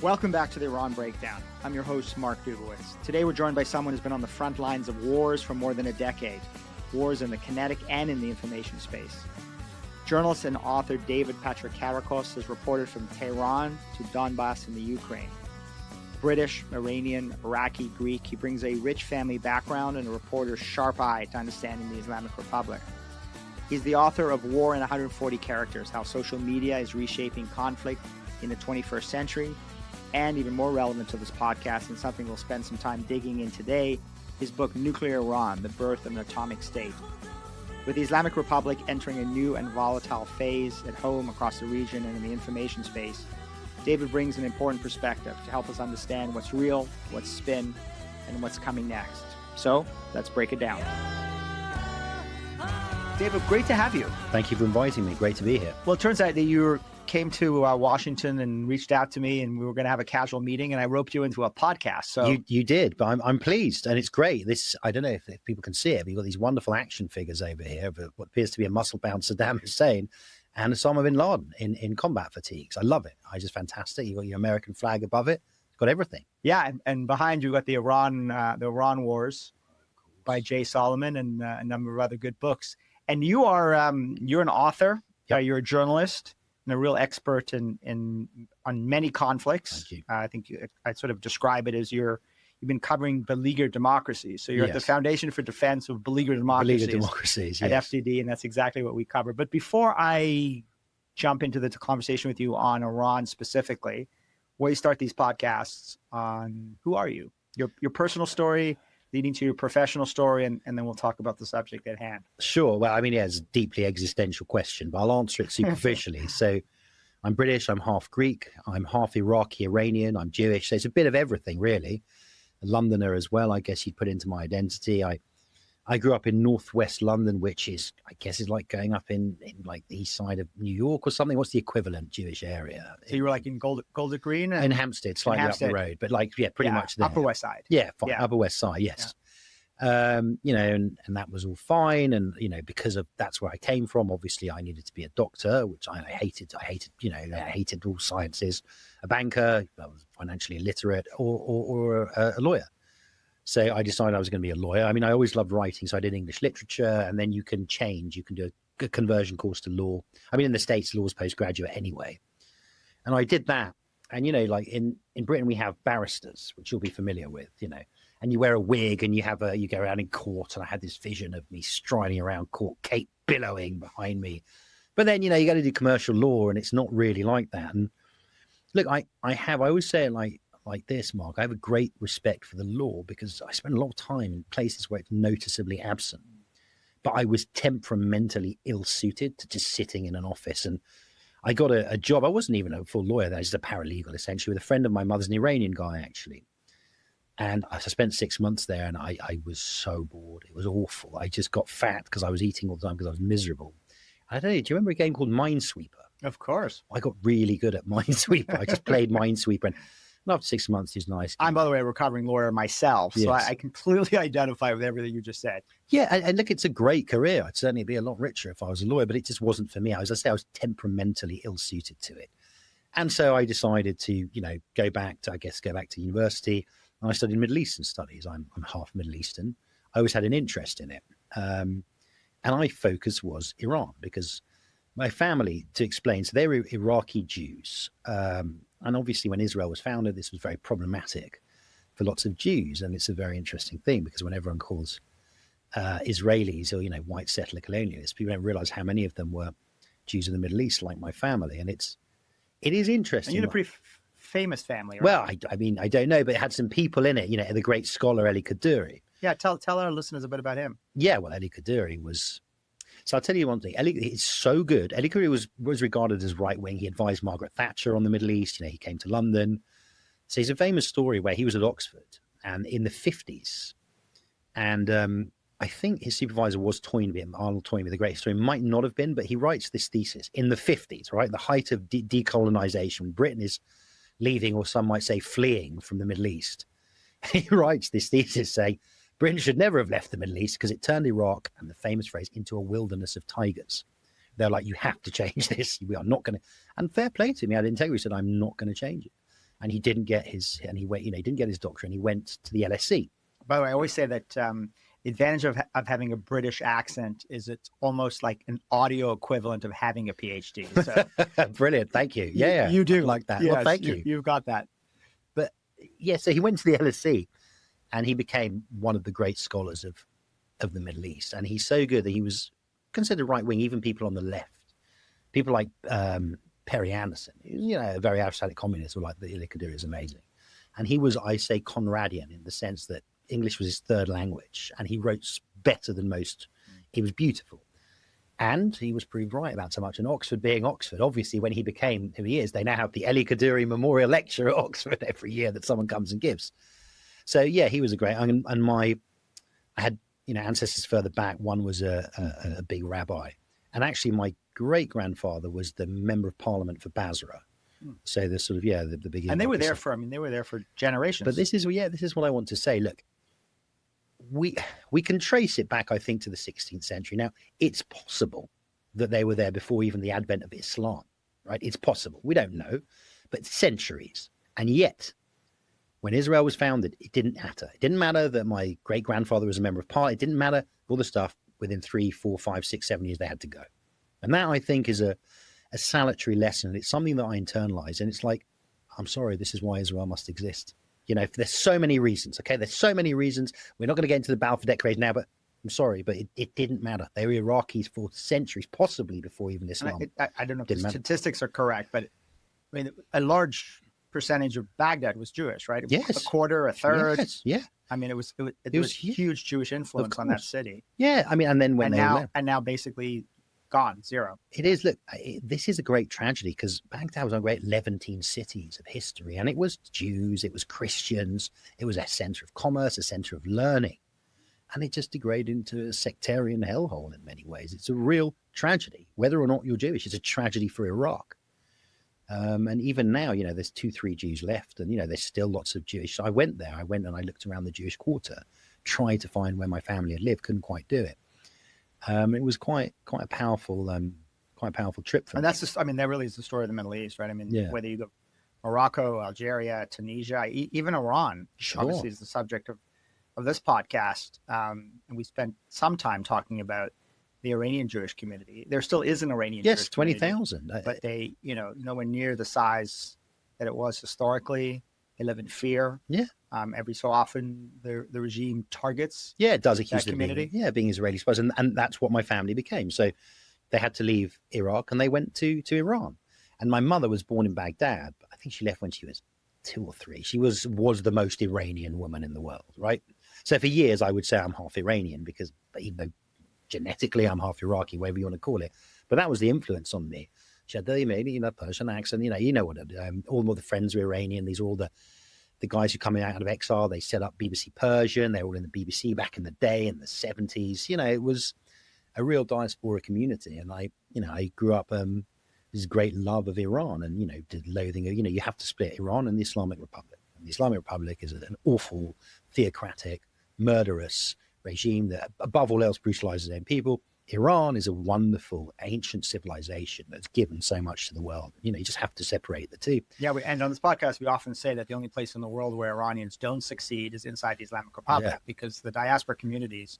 Welcome back to the Iran Breakdown. I'm your host, Mark Dubowitz. Today we're joined by someone who's been on the front lines of wars for more than a decade. Wars in the kinetic and in the information space. Journalist and author David Patrikarakos has reported from Tehran to Donbass in the Ukraine. British, Iranian, Iraqi, Greek, he brings a rich family background and a reporter's sharp eye to understanding the Islamic Republic. He's the author of War in 140 Characters, How Social Media is Reshaping Conflict in the 21st Century, and even more relevant to this podcast and something we'll spend some time digging in today, his book Nuclear Iran, The Birth of an Atomic State. With the Islamic Republic entering a new and volatile phase at home, across the region, and in the information space, David brings an important perspective to help us understand what's real, what's spin, and what's coming next. So, let's break it down. David, great to have you. Thank you for inviting me. Great to be here. Well, it turns out that you came to Washington and reached out to me, and we were going to have a casual meeting, and I roped you into a podcast. So you did, but I'm pleased, and it's great. This, I don't know if people can see it, but you've got these wonderful action figures over here of what appears to be a muscle-bound Saddam Hussein and Osama bin Laden in combat fatigues. I love it. I just fantastic. You've got your American flag above it. It's got everything. Yeah, and behind you got the Iran Wars by Jay Solomon and a number of other good books. And you're an author. Yep. You're a journalist and a real expert on many conflicts. Thank you. I think I'd sort of describe it as you've been covering beleaguered democracies. So you're at the Foundation for Defense of Beleaguered Democracies. Beleaguered Democracies, at yes. FDD, and that's exactly what we cover. But before I jump into the conversation with you on Iran specifically, we start these podcasts on who are you? Your personal story, leading to your professional story, and then we'll talk about the subject at hand. Sure. Well, I mean, it's a deeply existential question, but I'll answer it superficially. So I'm British, I'm half Greek, I'm half Iraqi, Iranian, I'm Jewish. So it's a bit of everything, really. A Londoner as well, I guess you'd put into my identity. I grew up in northwest London, which is, I guess, is like going up in like the east side of New York or something. What's the equivalent Jewish area? So you were like in Golders Green? In Hampstead, slightly up the road, but like, pretty much there. Upper West Side. Yeah, fine. Upper West Side, yes. Yeah. And that was all fine. And, because of that's where I came from, obviously I needed to be a doctor, which I hated, I hated all sciences, a banker, I was financially illiterate, or a lawyer. So I decided I was going to be a lawyer. I mean, I always loved writing, so I did English literature, and then you can change. You can do a conversion course to law. I mean, in the States, law is postgraduate anyway. And I did that. And, like in Britain, we have barristers, which you'll be familiar with, and you wear a wig and you go around in court. And I had this vision of me striding around court, cape billowing behind me. But then, you got to do commercial law, and it's not really like that. And look, I always say it like this, Mark. I have a great respect for the law because I spent a lot of time in places where it's noticeably absent. But I was temperamentally ill-suited to just sitting in an office. And I got a job. I wasn't even a full lawyer. I was a paralegal, essentially, with a friend of my mother's, an Iranian guy, actually. And I spent 6 months there, and I was so bored. It was awful. I just got fat because I was eating all the time because I was miserable. I don't know, do you remember a game called Minesweeper? Of course. I got really good at Minesweeper. I just played Minesweeper, and after 6 months, it's nice. I'm, by the way, a recovering lawyer myself, so yes. I completely identify with everything you just said. Yeah, and look, it's a great career. I'd certainly be a lot richer if I was a lawyer, but it just wasn't for me. As I say, I was temperamentally ill-suited to it. And so I decided to, go back to university. And I studied Middle Eastern studies. I'm half Middle Eastern. I always had an interest in it. And my focus was Iran because my family, to explain, so they were Iraqi Jews. And obviously when Israel was founded, this was very problematic for lots of Jews. And it's a very interesting thing because when everyone calls Israelis or, white settler colonialists, people don't realize how many of them were Jews in the Middle East, like my family. And it is interesting. And you had a pretty famous family, right? Well, I mean, I don't know, but it had some people in it, the great scholar Eli Kaduri. Yeah, tell our listeners a bit about him. Yeah, well, Eli Kaduri was... So I'll tell you one thing. Eli is so good. Eli Kaduri was regarded as right-wing. He advised Margaret Thatcher on the Middle East. He came to London. So he's a famous story where he was at Oxford and in the 50s. And I think his supervisor was Toynbee, Arnold Toynbee, the great historian. Might not have been, but he writes this thesis in the 50s, right? The height of decolonization. Britain is leaving, or some might say fleeing from the Middle East. He writes this thesis saying, Britain should never have left the Middle East because it turned Iraq, and the famous phrase, into a wilderness of tigers. They're like, you have to change this. We are not going to. And fair play to me, I had integrity, said, I'm not going to change it. and he didn't get his he didn't get his doctorate, and he went to the LSE. By the way, I always say that the advantage of having a British accent is it's almost like an audio equivalent of having a PhD. So Brilliant, thank you. Yeah, you do like that. Yes, well, thank you. You've got that. But yeah, so he went to the LSE, and he became one of the great scholars of the Middle East. And he's so good that he was considered right wing. Even people on the left, people like Perry Anderson, a very outside communist, were like, the Illiquidary is amazing. And he was, I say, Conradian in the sense that English was his third language, and he wrote better than most. He was beautiful. And he was proved right about so much. And Oxford being Oxford, obviously, when he became who he is, they now have the Illiquidary Memorial Lecture at Oxford every year that someone comes and gives. So yeah, he was a great. And I had ancestors further back. One was a big rabbi, and actually my great grandfather was the member of Parliament for Basra. So the sort of the beginning. And they were there for generations. But this is what I want to say. Look, we can trace it back, I think, to the 16th century. Now, it's possible that they were there before even the advent of Islam, right? It's possible. We don't know, but centuries. And yet, when Israel was founded, it didn't matter. It didn't matter that my great-grandfather was a member of Parliament. It didn't matter all the stuff. Within 3, 4, 5, 6, 7 years, they had to go. And that, I think, is a salutary lesson. It's something that I internalize. And it's like, I'm sorry, this is why Israel must exist. There's so many reasons, okay? There's so many reasons. We're not going to get into the Balfour Declaration now, but I'm sorry, but it didn't matter. They were Iraqis for centuries, possibly before even Islam. I don't know if the statistics are correct, but I mean, a large percentage of Baghdad was Jewish, right? Yes. A quarter, a third. Yes. Yeah. I mean, it was huge Jewish influence on that city. Yeah. I mean, and then when now basically gone, zero. It is. Look, this is a great tragedy because Baghdad was one of the great Levantine cities of history, and it was Jews, it was Christians, it was a center of commerce, a center of learning, and it just degraded into a sectarian hellhole in many ways. It's a real tragedy. Whether or not you're Jewish, it's a tragedy for Iraq. And even now, there's 2-3 Jews left, and there's still lots of Jewish. So I went there. I went and I looked around the Jewish quarter, tried to find where my family had lived, couldn't quite do it. It was quite a powerful trip for me. And that's just, I mean, that really is the story of the Middle East, right? I mean, whether you go Morocco, Algeria, Tunisia, even Iran, obviously is the subject of this podcast. And we spent some time talking about the Iranian Jewish community. There still is an Iranian Jewish community. 20,000. But they, nowhere near the size that it was historically. They live in fear. Yeah. Every so often, the regime targets. Yeah, it does accuse that community. Being Israeli spies, and that's what my family became. So they had to leave Iraq, and they went to Iran. And my mother was born in Baghdad, but I think she left when she was 2 or 3. She was the most Iranian woman in the world, right? So for years, I would say I'm half Iranian because even though genetically I'm half Iraqi, whatever you want to call it, but that was the influence on me. She had the Persian accent, what all of the friends were Iranian. These are all the guys who coming out of exile. They set up BBC Persian. They were all in the BBC back in the day in the 70s. It was a real diaspora community. And I grew up this great love of Iran and, did loathing of, you have to split Iran and the Islamic Republic. And the Islamic Republic is an awful, theocratic, murderous regime that above all else brutalizes their own people. Iran is a wonderful ancient civilization that's given so much to the world. You just have to separate the two. Yeah, and on this podcast, we often say that the only place in the world where Iranians don't succeed is inside the Islamic Republic because the diaspora communities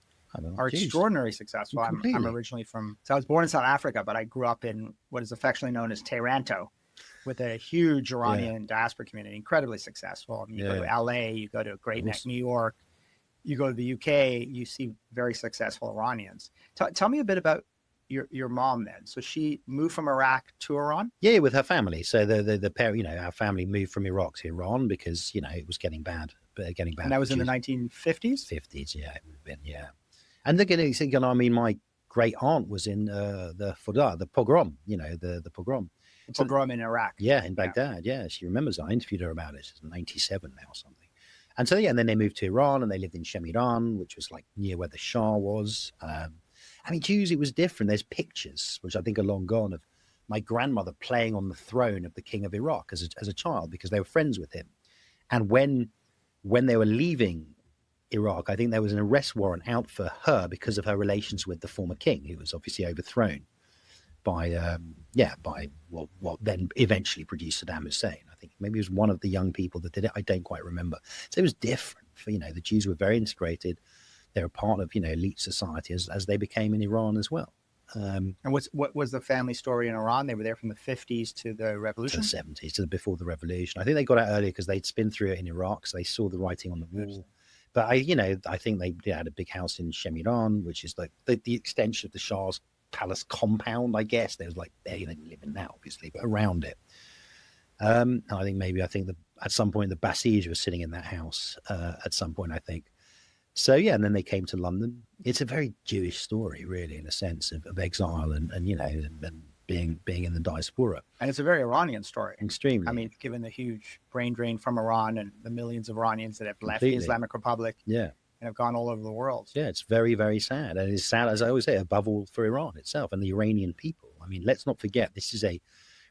are extraordinarily successful. I'm originally I was born in South Africa, but I grew up in what is affectionately known as Tehran, with a huge Iranian diaspora community, incredibly successful. I mean, you go to LA, you go to Great Neck, New York, you go to the UK, you see very successful Iranians. Tell me a bit about your mom then. So she moved from Iraq to Iran? Yeah, with her family. So the pair, our family moved from Iraq to Iran because, it was getting bad. And that was in the 1950s? 50s, yeah, it would have been, yeah. And again, I mean, my great aunt was in the pogrom, the pogrom. The pogrom in Iraq. Yeah, in Baghdad. Yeah, she remembers. I interviewed her about it. She's 97 now or something. And so, and then they moved to Iran and they lived in Shemiran, which was like near where the Shah was. Jews, it was different. There's pictures, which I think are long gone, of my grandmother playing on the throne of the king of Iraq as a child because they were friends with him. And when they were leaving Iraq, I think there was an arrest warrant out for her because of her relations with the former king, who was obviously overthrown by what then eventually produced Saddam Hussein. I think maybe it was one of the young people that did it. I don't quite remember. So it was different. For, the Jews were very integrated. They were part of, elite society as they became in Iran as well. And what was the family story in Iran? They were there from the 50s to the revolution? To the 70s, before the revolution. I think they got out earlier because they'd been through it in Iraq, so they saw the writing on the wall. But I think they had a big house in Shemiran, which is like the extension of the Shah's palace compound, I guess. There was like, they didn't live in that, obviously, but around it. And I think that at some point the Basij was sitting in that house at some point, I think. So, yeah, and then they came to London. It's a very Jewish story, really, in a sense of exile and being in the diaspora. And it's a very Iranian story. Extremely. I mean, given the huge brain drain from Iran and the millions of Iranians that have left the Islamic Republic and have gone all over the world. Yeah, it's very, very sad. And it's sad, as I always say, above all for Iran itself and the Iranian people. I mean, let's not forget, this is a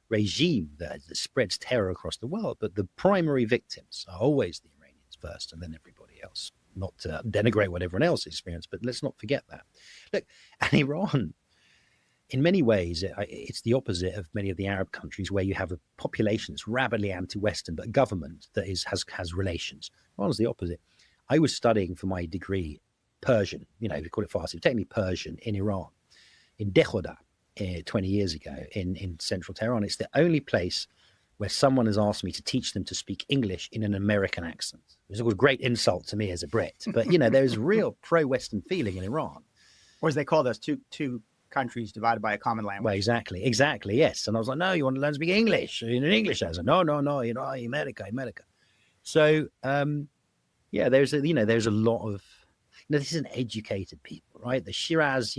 regime that spreads terror across the world, but the primary victims are always the Iranians first and then everybody else. Not to denigrate what everyone else experienced, but let's not forget that. Look, and Iran, in many ways, it's the opposite of many of the Arab countries where you have a population that's rabidly anti-Western, but a government that has relations. Iran's the opposite. I was studying for my degree Persian, we call it Farsi, technically Persian, in Iran, in Dekhoda, 20 years ago in central Tehran. It's the only place where someone has asked me to teach them to speak English in an American accent. It was a great insult to me as a Brit. But, there's real pro-Western feeling in Iran. Or as they call those two countries divided by a common language. Well, exactly, yes. And I was like, no, you want to learn to speak English in an English accent? No, America. So, there's a lot of, this is an educated people, right? The Shiraz,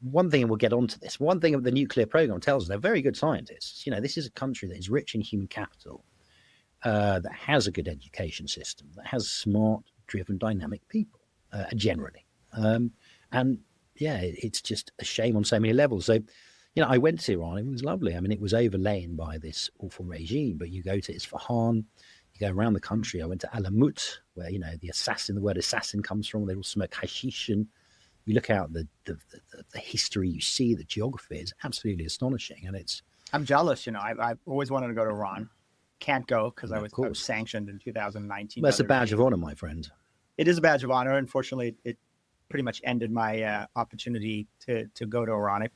one thing, and we'll get onto this, one thing of the nuclear program tells us they're very good scientists. This is a country that is rich in human capital, that has a good education system, that has smart, driven, dynamic people, generally. It's just a shame on so many levels. So, I went to Iran. It was lovely. I mean, it was overlain by this awful regime, but you go to Isfahan, you go around the country. I went to Alamut, where, the word assassin comes from. They all smoke hashish, and you look out the history you see, the geography is absolutely astonishing. And I'm jealous, I've always wanted to go to Iran. Can't go because I was sanctioned in 2019. Well, that's a badge of honor, my friend. It is a badge of honor. Unfortunately, it pretty much ended my opportunity to go to Iran.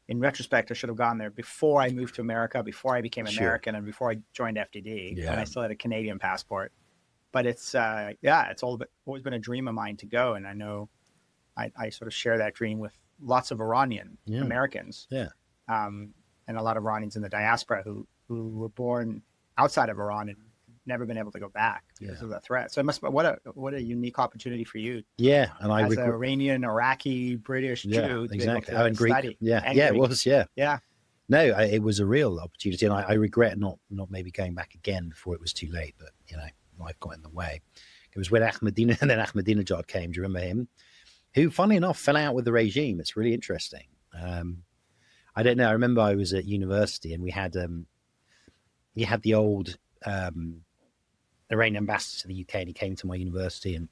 In retrospect, I should have gone there before I moved to America, before I became American, and before I joined FDD. And I still had a Canadian passport. But it's always been a dream of mine to go, and I know I sort of share that dream with lots of Iranian Americans. Yeah. And a lot of Iranians in the diaspora who were born outside of Iran and never been able to go back because of the threat. So it must be what a unique opportunity for you. Yeah. And I as an Iranian, Iraqi, British Jew. Exactly. And Greek. Study. Yeah. And Greek. It was. Yeah. Yeah. No, it was a real opportunity. And I regret not maybe going back again before it was too late, but life got in the way. It was when Ahmadinejad came. Do you remember him? Who, funnily enough, fell out with the regime. It's really interesting. I don't know. I remember I was at university and we had the old Iranian ambassador to the UK, and he came to my university, and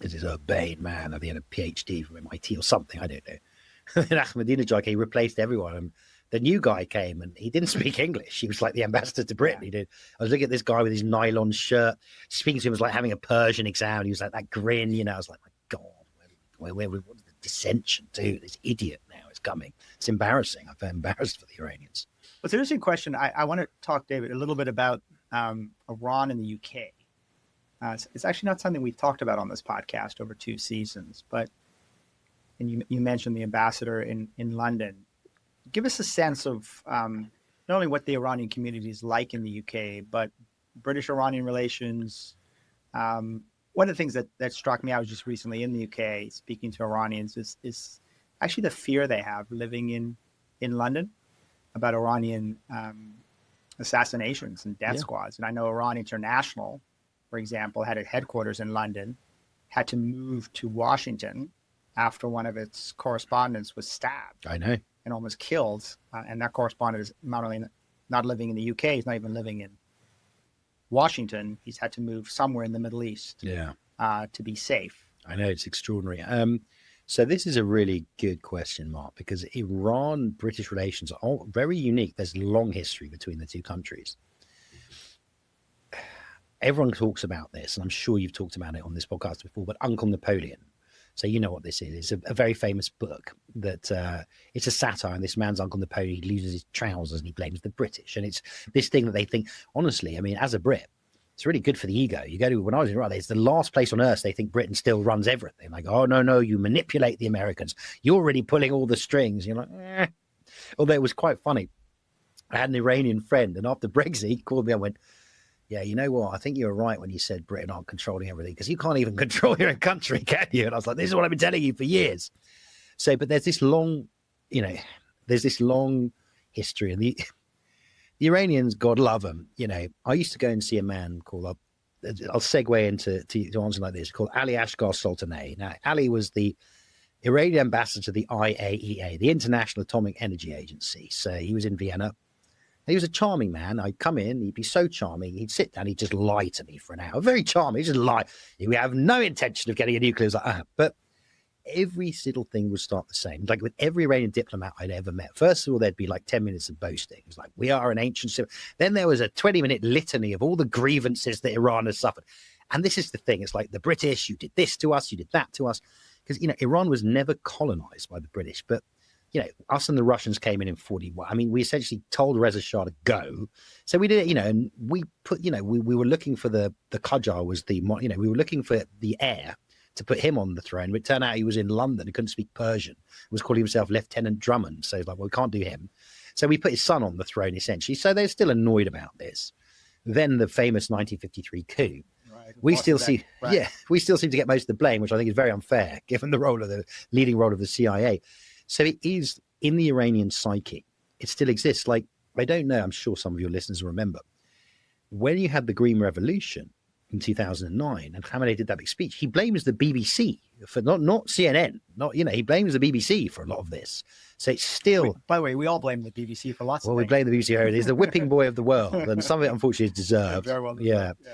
this is a urbane man. I think he had a PhD from MIT or something. I don't know. And Ahmadinejad came, he replaced everyone. And the new guy came and he didn't speak English. He was like the ambassador to Britain. He did. I was looking at this guy with his nylon shirt. Speaking to him was like having a Persian exam. He was like that grin, I was like, my God. Where what did the dissension do? This idiot now is coming. It's embarrassing. I feel embarrassed for the Iranians. Well, it's an interesting question. I want to talk, David, a little bit about Iran and the UK. It's actually not something we've talked about on this podcast over 2 seasons, and you mentioned the ambassador in London. Give us a sense of not only what the Iranian community is like in the UK, but British-Iranian relations. One of the things that struck me, I was just recently in the UK speaking to Iranians, is actually the fear they have living in London about Iranian assassinations and death squads. And I know Iran International, for example, had a headquarters in London, had to move to Washington after one of its correspondents was stabbed. I know. And almost killed. And that correspondent is not only not living in the UK, he's not even living in Washington. He's had to move somewhere in the Middle East to be safe. I know, it's extraordinary. So this is a really good question, Mark, because Iran-British relations are all very unique. There's a long history between the two countries. everyone talks about this, and I'm sure you've talked about it on this podcast before, but Uncle Napoleon. So you know what this is. It's a very famous book that it's a satire, and this man's Uncle Napoleon, he loses his trousers and he blames the British. And it's this thing that they think, honestly, I mean, as a Brit, it's really good for the ego. You go to, when I was in Iran, it's the last place on earth they think Britain still runs everything. Like, oh, no, you manipulate the Americans. You're already pulling all the strings. You're like, eh. Although it was quite funny. I had an Iranian friend, and after Brexit, he called me and went, yeah, you know what? I think you were right when you said Britain aren't controlling everything, because you can't even control your own country, can you? And I was like, this is what I've been telling you for years. So, but there's this long, history. And the Iranians, God love them. I used to go and see a man called, I'll segue into to answer like this, called Ali Ashgar Sultaneh. Now, Ali was the Iranian ambassador to the IAEA, the International Atomic Energy Agency. So he was in Vienna. He was a charming man. I'd come in, he'd be so charming. He'd sit down, he'd just lie to me for an hour. Very charming, he'd just lie. We have no intention of getting a nuclear. But every single thing would start the same. Like with every Iranian diplomat I'd ever met, first of all, there'd be like 10 minutes of boasting. It was like, we are an ancient civil. Then there was a 20-minute litany of all the grievances that Iran has suffered. And this is the thing. It's like the British, you did this to us, you did that to us. Because, Iran was never colonized by the British, but us and the Russians came in 41. I mean, we essentially told Reza Shah to go. So we did it, and we put, we were looking for the Qajar was we were looking for the heir to put him on the throne. But it turned out he was in London. He couldn't speak Persian. He was calling himself Lieutenant Drummond. So like, well, we can't do him. So we put his son on the throne, essentially. So they're still annoyed about this. Then the famous 1953 coup. We still seem to get most of the blame, which I think is very unfair, given the leading role of the CIA. So it is in the Iranian psyche. It still exists. Like, I don't know, I'm sure some of your listeners will remember, when you had the Green Revolution in 2009, and Khamenei did that big speech, he blames the BBC for not CNN, he blames the BBC for a lot of this. So it's still. By the way, we all blame the BBC for lots of things. Well, we blame the BBC. He's the whipping boy of the world, and some of it, unfortunately, is deserved. Very well deserved. Yeah.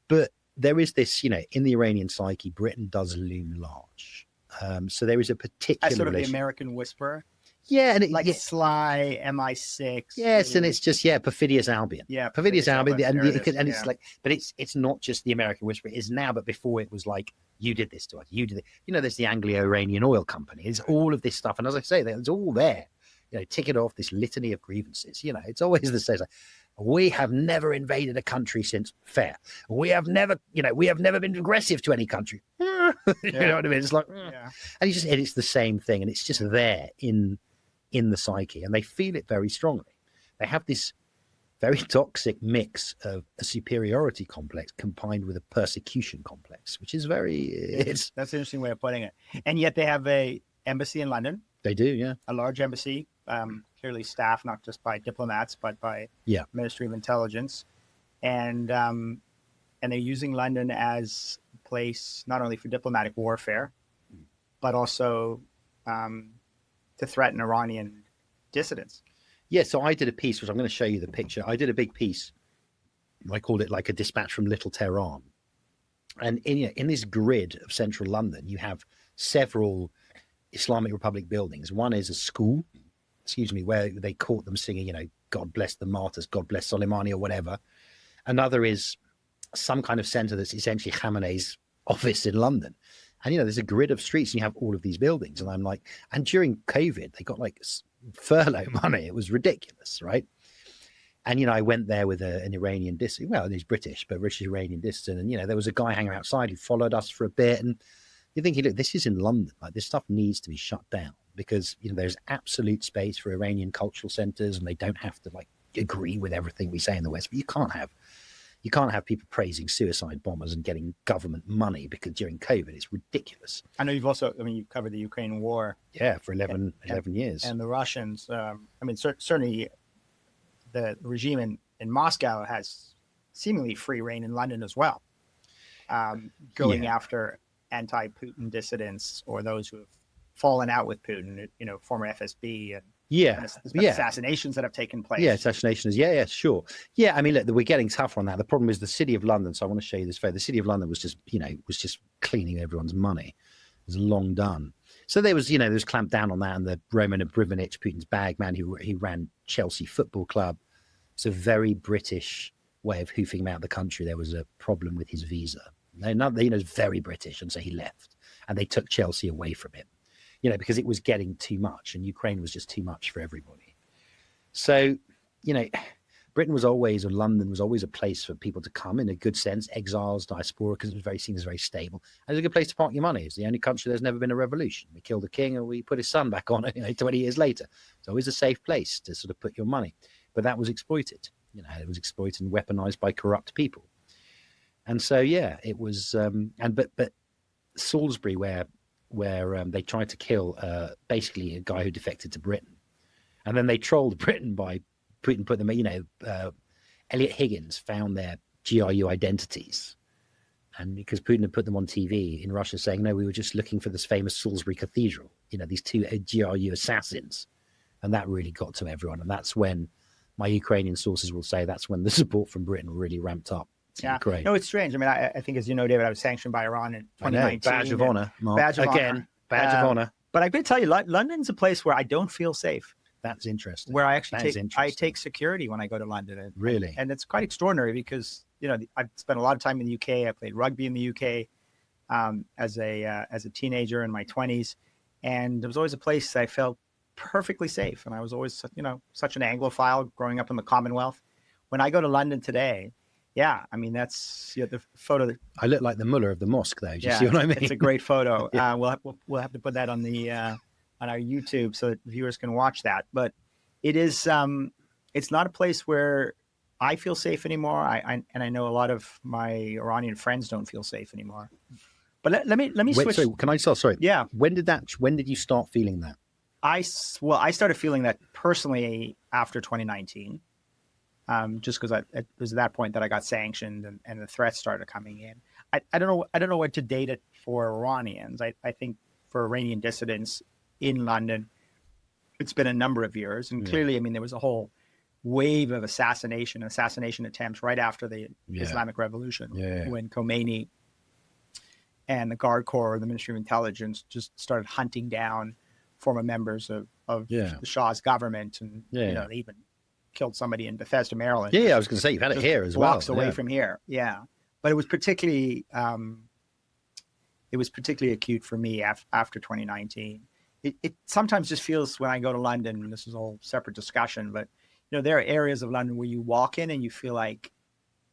But there is this, in the Iranian psyche, Britain does loom large. So there is a particular. As sort of the American whisperer. Yeah, and Sly, MI6. Yes, and it's just perfidious Albion. Yeah, perfidious Albion, and it's like, but it's not just the American whisperer. It is now, but before it was like, you did this to us. You did it. There's the Anglo-Iranian Oil Company. It's all of this stuff, and as I say, it's all there. Tick it off this litany of grievances. It's always the same. Like, we have never invaded a country since fair. We have never been aggressive to any country. You know what I mean? It's like, and it's the same thing, and it's just there in the psyche, and they feel it very strongly. They have this very toxic mix of a superiority complex combined with a persecution complex, which is that's an interesting way of putting it. And yet they have a embassy in London. They do, yeah. A large embassy, clearly staffed not just by diplomats, but by Ministry of Intelligence. And they're using London as a place not only for diplomatic warfare, but also to threaten Iranian dissidents. Yeah, so I did a piece, which I'm going to show you the picture. I did a big piece. I called it like a dispatch from Little Tehran. And in this grid of central London, you have several Islamic Republic buildings. One is a school, where they caught them singing, God bless the martyrs, God bless Soleimani or whatever. Another is some kind of center that's essentially Khamenei's office in London. And, there's a grid of streets and you have all of these buildings. And I'm like, and during COVID, they got like furlough money. It was ridiculous, right? And, I went there with an Iranian dissident. Well, he's British, but British Iranian dissident. And, there was a guy hanging outside who followed us for a bit. And you're thinking, look, this is in London. Like, this stuff needs to be shut down because, there's absolute space for Iranian cultural centers and they don't have to like agree with everything we say in the West. But you can't have people praising suicide bombers and getting government money because during COVID, it's ridiculous. I know you've covered the Ukraine war. Yeah, for 11 years. And the Russians, certainly the regime in Moscow has seemingly free reign in London as well, going after anti-Putin dissidents or those who have fallen out with Putin, former FSB and there's been assassinations that have taken place. Yeah, assassinations. Yeah, sure. Yeah, I mean, look, we're getting tougher on that. The problem is the City of London. So I want to show you this photo. The City of London was just cleaning everyone's money. It was long done. So there was clamped down on that, and the Roman Abramovich, Putin's bag man, he ran Chelsea Football Club. It's a very British way of hoofing him out of the country. There was a problem with his visa. He's very British, and so he left. And they took Chelsea away from him, because it was getting too much, and Ukraine was just too much for everybody. So, Britain was always, or London was always, a place for people to come in a good sense, exiles, diaspora, because it was seen as very stable. And it's a good place to park your money. It's the only country there's never been a revolution. We killed the king and we put his son back on it, 20 years later. It's always a safe place to sort of put your money. But that was exploited. It was exploited and weaponized by corrupt people. And so, it was, but Salisbury, where they tried to kill basically a guy who defected to Britain. And then they trolled Britain by put them, Elliot Higgins found their GRU identities. And because Putin had put them on TV in Russia saying, no, we were just looking for this famous Salisbury Cathedral, these two GRU assassins. And that really got to everyone. And that's when my Ukrainian sources will say that's when the support from Britain really ramped up. Ukraine. No, it's strange. I mean, I think, as you know, David, I was sanctioned by Iran in 2019. Badge of honor, Mark. Badge of honor. Honor. But I've got to tell you, London's a place where I don't feel safe. That's interesting. Where I actually take security when I go to London. Really? And it's quite extraordinary because, I've spent a lot of time in the UK. I played rugby in the UK as a teenager in my 20s. And it was always a place that I felt perfectly safe. And I was always, such an Anglophile growing up in the Commonwealth. When I go to London today, that's the photo. I look like the mullah of the mosque, though. Do you see what I mean? It's a great photo. We'll have to put that on our YouTube so that viewers can watch that. But it is, it's not a place where I feel safe anymore. I know a lot of my Iranian friends don't feel safe anymore. But let me switch. Sorry, can I start? Sorry. Yeah. When did you start feeling that? I started feeling that personally after 2019. Just because it was at that point that I got sanctioned and the threats started coming in. I don't know what to date it for Iranians. I think for Iranian dissidents in London, it's been a number of years. And clearly, there was a whole wave of assassination attempts right after the Islamic Revolution when Khomeini and the Guard Corps, the Ministry of Intelligence, just started hunting down former members of the Shah's government. And, they even killed somebody in Bethesda, Maryland. I was going to say, you've had it here as well. Blocks away from here. Yeah. But it was particularly acute for me after 2019. It sometimes just feels when I go to London, and this is a whole separate discussion, but there are areas of London where you walk in and you feel like,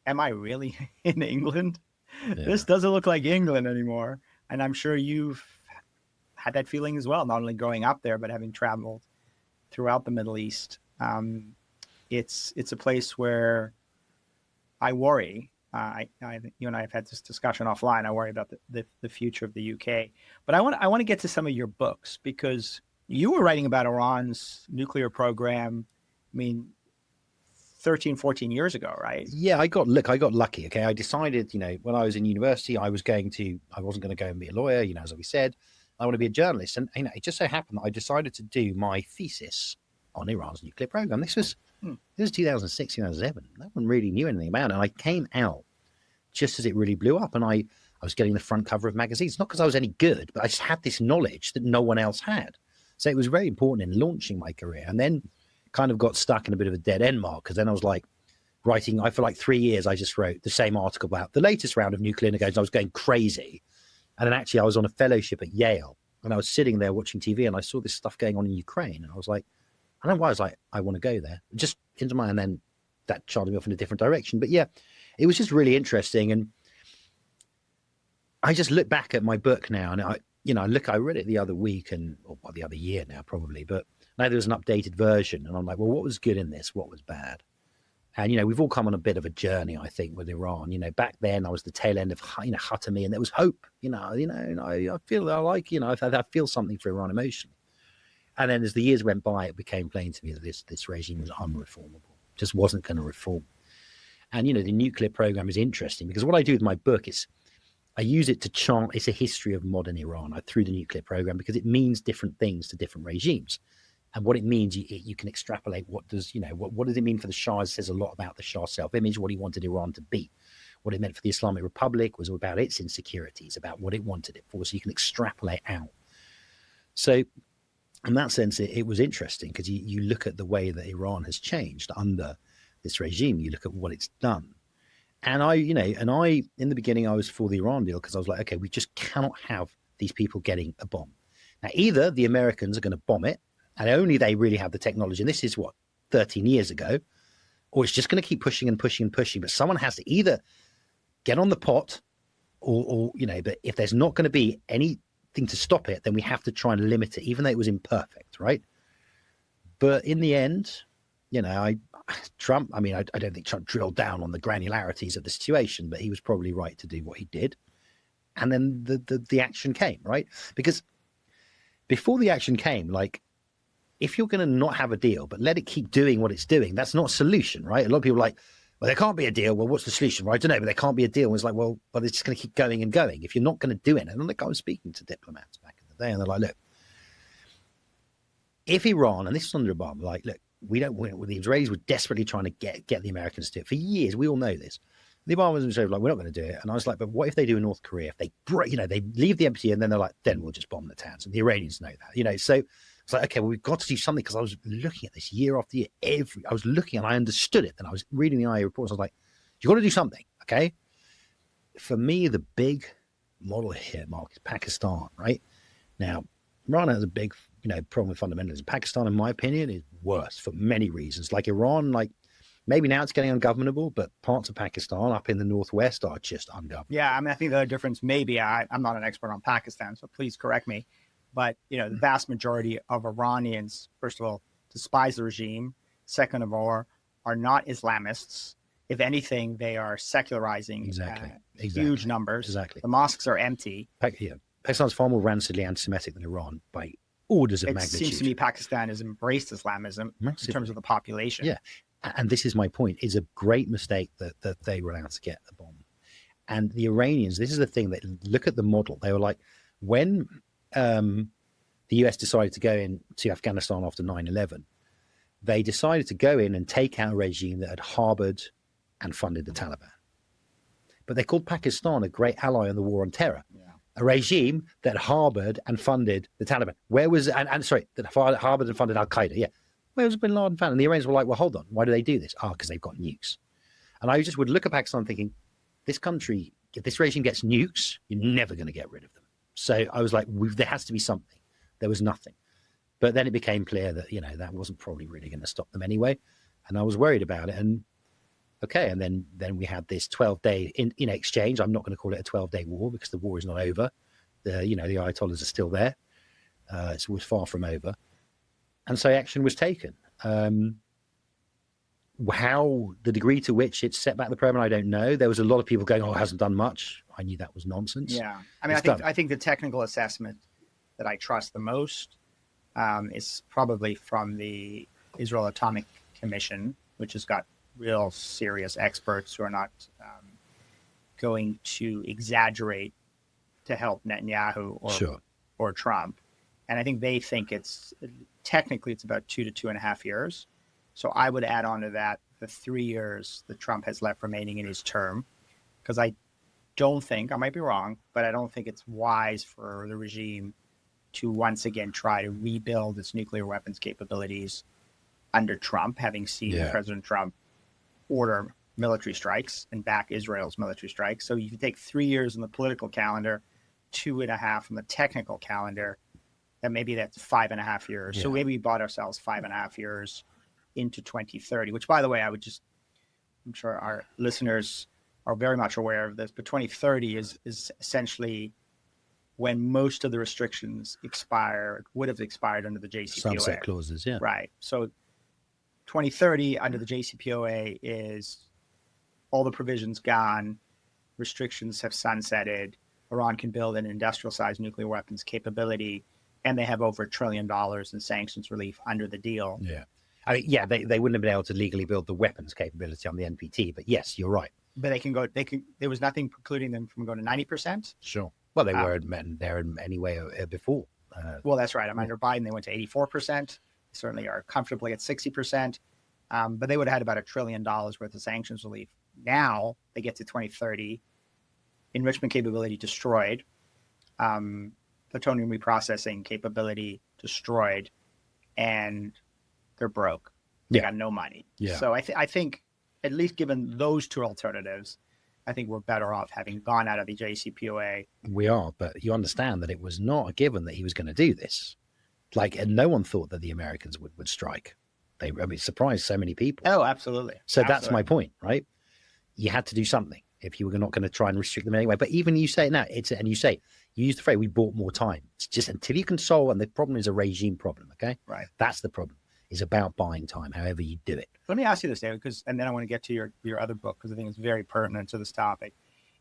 am I really in England? This doesn't look like England anymore. And I'm sure you've had that feeling as well, not only growing up there, but having traveled throughout the Middle East. It's a place where I worry. You and I have had this discussion offline. I worry about the future of the UK. But I want to get to some of your books, because you were writing about Iran's nuclear program, 13, 14 years ago, right? Yeah, I got lucky. Okay. I decided, when I was in university, I wasn't going to go and be a lawyer, as we said. I want to be a journalist. And it just so happened that I decided to do my thesis on Iran's nuclear program. This was 2006, 2007. No one really knew anything about it. And I came out just as it really blew up. And I was getting the front cover of magazines, not because I was any good, but I just had this knowledge that no one else had. So it was very important in launching my career. And then kind of got stuck in a bit of a dead end, Mark, because then I was like writing, for like 3 years, I just wrote the same article about the latest round of nuclear negotiations. I was going crazy. And then actually I was on a fellowship at Yale, and I was sitting there watching TV, and I saw this stuff going on in Ukraine. And I was like, I don't know why, I was like, I want to go there. Just into my, and then that charted me off in a different direction. But yeah, it was just really interesting. And I just look back at my book now, and I read it the other week or the other year now probably, but now there's an updated version. And I'm like, well, what was good in this? What was bad? And, we've all come on a bit of a journey, I think, with Iran. Back then I was the tail end of, Khatami, and there was hope, I feel something for Iran emotionally. And then as the years went by, it became plain to me that this regime was unreformable, just wasn't going to reform. And, the nuclear program is interesting because what I do with my book is I use it to chart, it's a history of modern Iran through the nuclear program, because it means different things to different regimes. And what it means, you can extrapolate what does it mean for the Shah? It says a lot about the Shah's self-image, what he wanted Iran to be. What it meant for the Islamic Republic was about its insecurities, about what it wanted it for. So you can extrapolate out. So in that sense, it was interesting because you look at the way that Iran has changed under this regime. You look at what it's done. And in the beginning, I was for the Iran deal because I was like, okay, we just cannot have these people getting a bomb. Now, either the Americans are going to bomb it, and only they really have the technology, and this is 13 years ago, or it's just going to keep pushing and pushing and pushing. But someone has to either get on the pot, or but if there's not going to be anything to stop it, then we have to try and limit it, even though it was imperfect, right? But in the end, Trump, I don't think Trump drilled down on the granularities of the situation, but he was probably right to do what he did. And then the action came, right? Because before the action came, like, if you're going to not have a deal, but let it keep doing what it's doing, that's not a solution, right? A lot of people are like, well, there can't be a deal. Well, what's the solution? Well, I don't know, but there can't be a deal. And it's like, well, it's just going to keep going and going. If you're not going to do it, and like I was speaking to diplomats back in the day, and they're like, look, if Iran, and this is under Obama, like, look, the Israelis were desperately trying to get the Americans to do it for years. We all know this. The Obama was like, we're not going to do it. And I was like, but what if they do in North Korea? If they they leave the embassy and then they're like, then we'll just bomb the towns. And the Iranians know that, so it's like, okay, well, we've got to do something, because I was looking at this year after year. I was looking and I understood it. And I was reading the IA reports. I was like, you've got to do something, okay? For me, the big model here, Mark, is Pakistan, right? Now, Iran has a big problem with fundamentalism. Pakistan, in my opinion, is worse for many reasons. Like Iran, like maybe now it's getting ungovernable, but parts of Pakistan up in the northwest are just ungovernable. Yeah, I think the other difference, maybe, I'm not an expert on Pakistan, so please correct me, but the vast majority of Iranians, first of all, despise the regime. Second of all, are not Islamists. If anything, they are secularizing huge numbers. Exactly. The mosques are empty. Pakistan's far more rancidly anti-Semitic than Iran by orders of magnitude. It seems to me Pakistan has embraced Islamism in terms of the population. Yeah. And this is my point. It's a great mistake that they were allowed to get a bomb. And the Iranians, this is the thing, that look at the model. They were like, when the US decided to go into Afghanistan after 9/11, they decided to go in and take out a regime that had harbored and funded the Taliban. But they called Pakistan a great ally in the war on terror. Yeah. A regime that harbored and funded the Taliban. That harbored and funded Al Qaeda. Yeah. Where was Bin Laden found? And the Iranians were like, well, hold on. Why do they do this? Because they've got nukes. And I just would look at Pakistan thinking, this country, if this regime gets nukes, you're never going to get rid of them. So I was like, there has to be something. There was nothing. But then it became clear that, that wasn't probably really going to stop them anyway. And I was worried about it. And okay. And then we had this 12-day in exchange. I'm not going to call it a 12-day war because the war is not over. The Ayatollahs are still there. It was far from over. And so action was taken. How the degree to which it set back the program, I don't know. There was a lot of people going, it hasn't done much. I knew that was nonsense. Yeah. I think the technical assessment that I trust the most is probably from the Israel Atomic Commission, which has got real serious experts who are not going to exaggerate to help Netanyahu or Trump. And I think they think technically it's about 2 to 2.5 years. So I would add on to that the 3 years that Trump has left remaining in his term, because I don't think, I might be wrong, but I don't think it's wise for the regime to once again try to rebuild its nuclear weapons capabilities under Trump, having seen President Trump order military strikes and back Israel's military strikes. So you can take 3 years on the political calendar, 2.5 on the technical calendar, and maybe that's 5.5 years. Yeah. So maybe we bought ourselves 5.5 years into 2030, which, by the way, I'm sure our listeners are very much aware of this, but 2030 is essentially when most of the restrictions would have expired under the JCPOA. Sunset clauses, yeah. Right. So 2030 under the JCPOA is all the provisions gone, restrictions have sunsetted, Iran can build an industrial-sized nuclear weapons capability, and they have over $1 trillion in sanctions relief under the deal. Yeah. They wouldn't have been able to legally build the weapons capability on the NPT, but yes, you're right. But there was nothing precluding them from going to 90%. Sure. Well, they were there anyway before. Well, that's right. Under Biden, they went to 84%. They certainly are comfortably at 60%. But they would have had about $1 trillion worth of sanctions relief. Now they get to 2030, enrichment capability destroyed, plutonium reprocessing capability destroyed, and they're broke. They got no money. Yeah. So I think, at least given those two alternatives, I think we're better off having gone out of the JCPOA. We are, but you understand that it was not a given that he was going to do this. And no one thought that the Americans would strike. Surprised so many people. Oh, absolutely. So that's my point, right? You had to do something if you were not going to try and restrict them anyway. But even you say it now, you use the phrase, we bought more time. It's just until you can solve, and the problem is a regime problem, okay? Right. That's the problem. It's about buying time, however you do it. Let me ask you this, David, and then I want to get to your other book, because I think it's very pertinent to this topic,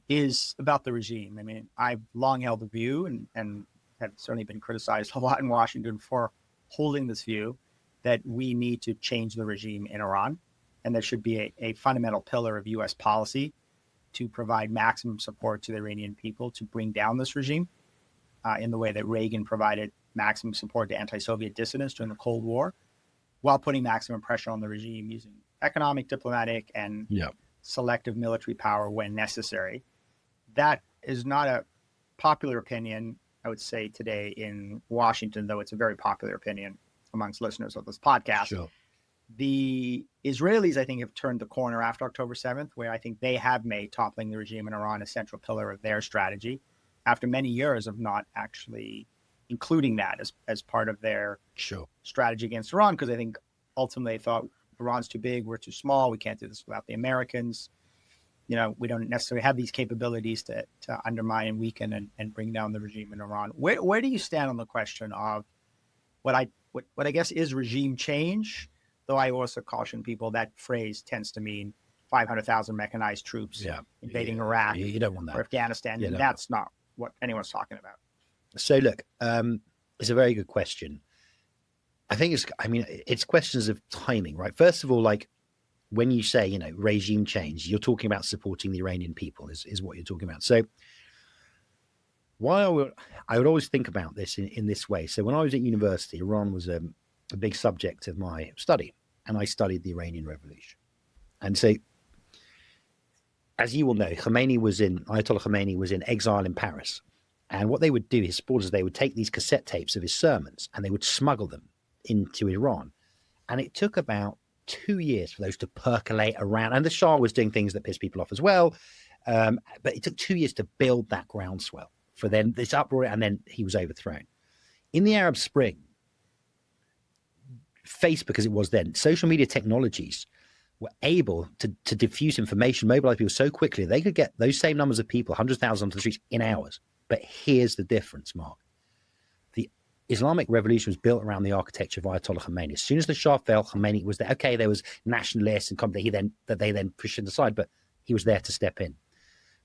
is about the regime. I mean, I've long held the view and have certainly been criticized a lot in Washington for holding this view that we need to change the regime in Iran, and there should be a fundamental pillar of U.S. policy to provide maximum support to the Iranian people to bring down this regime in the way that Reagan provided maximum support to anti-Soviet dissidents during the Cold War, while putting maximum pressure on the regime using economic, diplomatic, and selective military power when necessary. That is not a popular opinion, I would say, today in Washington, though it's a very popular opinion amongst listeners of this podcast. Sure. The Israelis, I think, have turned the corner after October 7th, where I think they have made toppling the regime in Iran a central pillar of their strategy, after many years of not actually including that as part of their strategy against Iran, because I think ultimately they thought Iran's too big, we're too small, we can't do this without the Americans. We don't necessarily have these capabilities to undermine and weaken and bring down the regime in Iran. Where do you stand on the question of what I guess is regime change? Though I also caution people that phrase tends to mean 500,000 mechanized troops invading Iraq you don't want that. or Afghanistan. And that's not what anyone's talking about. So look, it's a very good question. I think it's questions of timing, right? First of all, when you say, regime change, you're talking about supporting the Iranian people is what you're talking about. So while I would always think about this in this way. So when I was at university, Iran was a big subject of my study, and I studied the Iranian Revolution. And so, as you will know, Ayatollah Khomeini was in exile in Paris. And what they would do, his supporters, they would take these cassette tapes of his sermons and they would smuggle them into Iran. And it took about 2 years for those to percolate around. And the Shah was doing things that pissed people off as well. But it took 2 years to build that groundswell for then this uproar, and then he was overthrown. In the Arab Spring, Facebook, as it was then, social media technologies were able to diffuse information, mobilize people so quickly, they could get those same numbers of people, 100,000 onto the streets in hours. But here's the difference, Mark. The Islamic Revolution was built around the architecture of Ayatollah Khomeini. As soon as the Shah fell, Khomeini was there. Okay, there was nationalists and that they then pushed aside, but he was there to step in.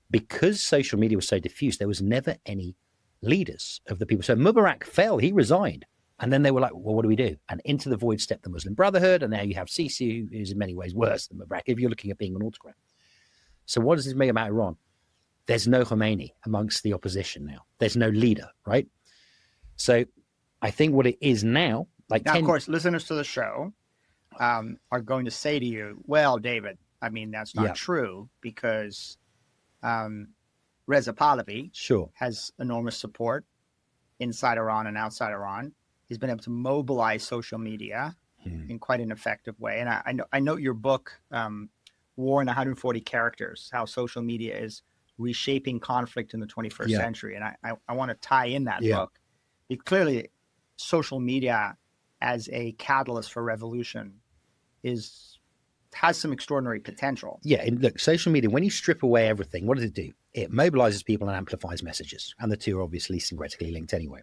Because social media was so diffuse, there was never any leaders of the people. So Mubarak fell, he resigned. And then they were like, well, what do we do? And into the void stepped the Muslim Brotherhood. And now you have Sisi, who's in many ways worse than Mubarak, if you're looking at being an autocrat. So what does this mean about Iran? There's no Khomeini amongst the opposition now. There's no leader, right? So I think what it is now, of course, listeners to the show are going to say to you, well, David, I mean, that's not true, because Reza Pahlavi has enormous support inside Iran and outside Iran. He's been able to mobilize social media in quite an effective way. And I note your book, War in 140 Characters, how social media is reshaping conflict in the 21st century. And I want to tie in that book. Clearly, social media as a catalyst for revolution has some extraordinary potential. Yeah, and look, social media, when you strip away everything, what does it do? It mobilizes people and amplifies messages. And the two are obviously syncretically linked anyway.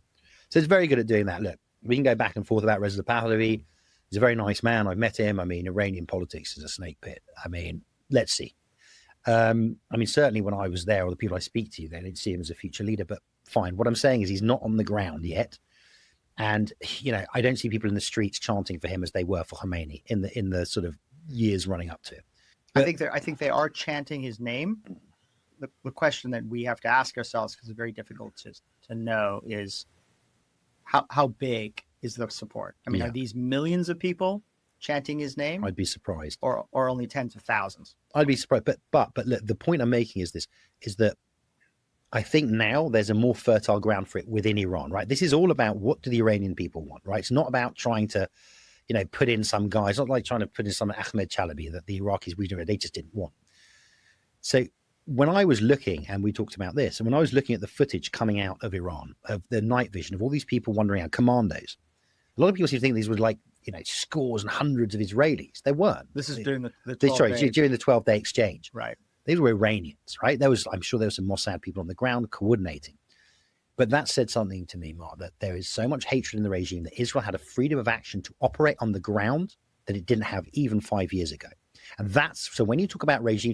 So it's very good at doing that. Look, we can go back and forth about Reza Pahlavi. He's a very nice man. I've met him. I mean, Iranian politics is a snake pit. I mean, let's see. Certainly when I was there, or the people I speak to, they didn't see him as a future leader, but fine. What I'm saying is he's not on the ground yet. And, I don't see people in the streets chanting for him as they were for Khomeini in the sort of years running up to it. But I think they are chanting his name. The question that we have to ask ourselves, because it's very difficult to know, is how big is the support? I mean, are these millions of people chanting his name? I'd be surprised. Or only tens of thousands? I'd be surprised. But look, the point I'm making is that I think now there's a more fertile ground for it within Iran, right? This is all about what do the Iranian people want, right? It's not about trying to, put in some guys, not like trying to put in some Ahmed Chalabi that the Iraqis, they just didn't want. So when I was looking, and we talked about this, and when I was looking at the footage coming out of Iran, of the night vision, of all these people wandering out, commandos, a lot of people seem to think these were like, scores and hundreds of Israelis. They weren't. This is during the 12-day. During the 12-day exchange. Right. These were Iranians, right? I'm sure there were some Mossad people on the ground coordinating. But that said something to me, Mark, that there is so much hatred in the regime that Israel had a freedom of action to operate on the ground that it didn't have even 5 years ago. And so when you talk about regime,